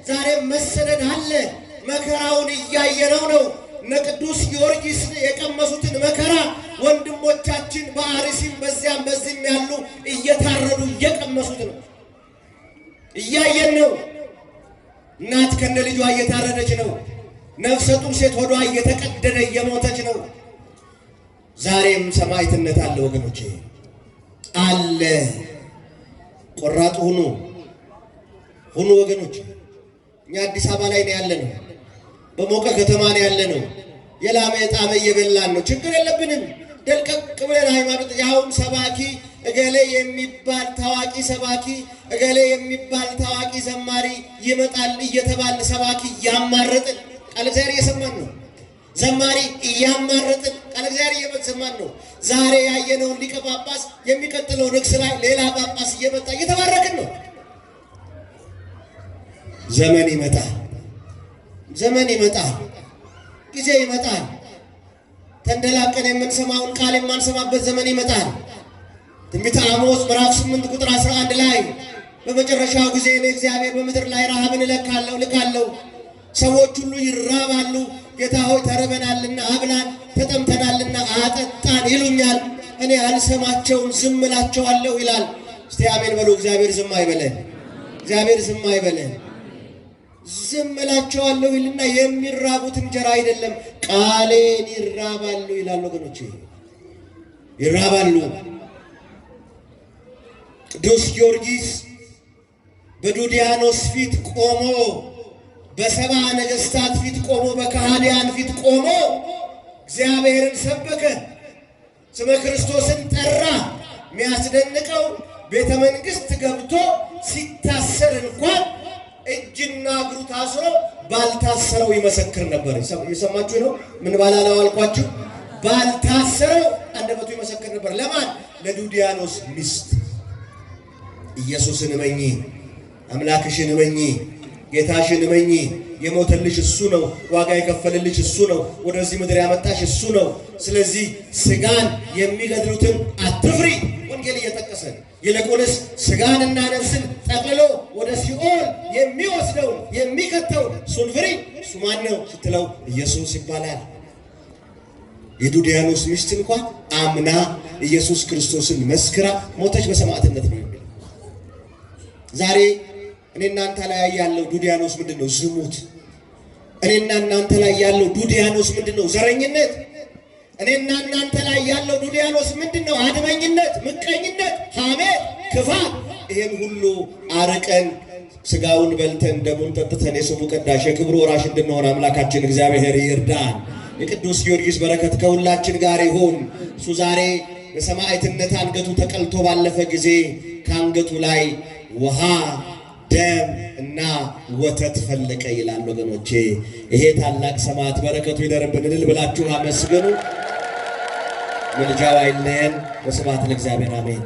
ዛሬም መሰደድ አለ። መከራውን እያየነው ነው። እነ ቅዱስ ጊዮርጊስ የቀመሱትን መከራ ወንድሞቻችን በአርሲም በዚያም በዚህም ያሉ እየታረዱ እየቀመሱት ነው፣ እያየን ነው። እናት ከነ ልጇ እየታረደች ነው። ነፍሰ ጡር ሴት ሆዷ እየተቀደደ እየሞተች ነው። ዛሬም ሰማዕትነት አለ ወገኖቼ፣ አለ። ቆራጥ ሁኑ ሁኑ ወገኖች። እኛ አዲስ አበባ ላይ ነው ያለነው፣ በሞቀ ከተማ ነው ያለነው። የላመ ጣመ እየበላን ነው። ችግር የለብንም። ደልቀቅ ብለን ሃይማኖት ያውም ሰባኪ እገሌ የሚባል ታዋቂ ሰባኪ እገሌ የሚባል ታዋቂ ዘማሪ ይመጣል እየተባለ ሰባኪ እያማረጥን ቃል እግዚአብሔር እየሰማን ነው። ዘማሪ እያማረጥን ቃል እግዚአብሔር እየሰማን ነው። ዛሬ ያየነውን ሊቀ ጳጳስ የሚቀጥለው ንግስ ላይ ሌላ ጳጳስ እየመጣ እየተባረክን ነው። ዘመን ይመጣል፣ ዘመን ይመጣል፣ ጊዜ ይመጣል። ተንደላቀን የምንሰማውን ቃል የማንሰማበት ዘመን ይመጣል። ትንቢተ አሞጽ ምዕራፍ 8 ቁጥር 11 ላይ በመጨረሻው ጊዜ እኔ እግዚአብሔር በምድር ላይ ረሃብን ልካለሁ፣ ሰዎች ሁሉ ይራባሉ። ጌታ ሆይ ተርበናልና አብላን፣ ተጠምተናልና አጠጣን ይሉኛል፣ እኔ አልሰማቸውም፣ ዝም እላቸዋለሁ ይላል። እስቲ አሜን በሉ። እግዚአብሔር ዝም አይበለን፣ እግዚአብሔር ዝም አይበለን። ዝም እላቸዋለሁ ይልና የሚራቡት እንጀራ አይደለም ቃሌን ይራባሉ ይላል። ወገኖቼ ይራባሉ። ቅዱስ ጊዮርጊስ በዱድያኖስ ፊት ቆሞ፣ በሰባ ነገሥታት ፊት ቆሞ፣ በከሃዲያን ፊት ቆሞ እግዚአብሔርን ሰበከ፣ ስመ ክርስቶስን ጠራ። የሚያስደንቀው ቤተ መንግሥት ገብቶ ሲታሰር እንኳን እጅና እግሩ ታስሮ ባልታሰረው ይመሰክር ነበር። የሰማችሁ ነው። ምን ባላለው አልኳችሁ? ባልታሰረው አንደበቱ ይመሰክር ነበር። ለማን? ለዱድያኖስ ሚስት። ኢየሱስን እመኚ፣ አምላክሽን እመኚ፣ ጌታሽን እመኚ። የሞተልሽ እሱ ነው። ዋጋ የከፈልልሽ እሱ ነው። ወደዚህ ምድር ያመጣሽ እሱ ነው። ስለዚህ ስጋን የሚገድሉትን አትፍሪ። ወንጌል እየጠቀሰ ይልቁንስ ስጋንና ነፍስን ጠቅልሎ ወደ ሲኦል የሚወስደው የሚከተው እሱን ፍሪ። እሱ ማን ነው ስትለው ኢየሱስ ይባላል። የዱድያኖስ ሚስት እንኳን አምና ኢየሱስ ክርስቶስን መስክራ ሞተች፣ በሰማዕትነት ነው የሚለው። ዛሬ እኔና እናንተ ላይ ያለው ዱድያኖስ ምንድነው? ዝሙት። እኔና እናንተ ላይ ያለው ዱድያኖስ ምንድነው? ዘረኝነት። እኔና እናንተ ላይ ያለው ዱድያኖስ ምንድነው? አድመኝነት፣ ምቀኝነት፣ ሐሜት፣ ክፋት። ይሄን ሁሉ አርቀን ስጋውን በልተን ደሙን ጠጥተን የስሙ ቀዳሽ የክብሩ ወራሽ እንድንሆን አምላካችን እግዚአብሔር ይርዳን። የቅዱስ ጊዮርጊስ በረከት ከሁላችን ጋር ይሁን። እሱ ዛሬ በሰማዕትነት አንገቱ ተቀልቶ ባለፈ ጊዜ ከአንገቱ ላይ ውሃ ደም እና ወተት ፈለቀ ይላል። ወገኖቼ ይሄ ታላቅ ሰማዕት በረከቱ ይደርብን። እልል ብላችሁ አመስግኑ። ምልጃው አይለየን። ወስብሐት ለእግዚአብሔር አሜን።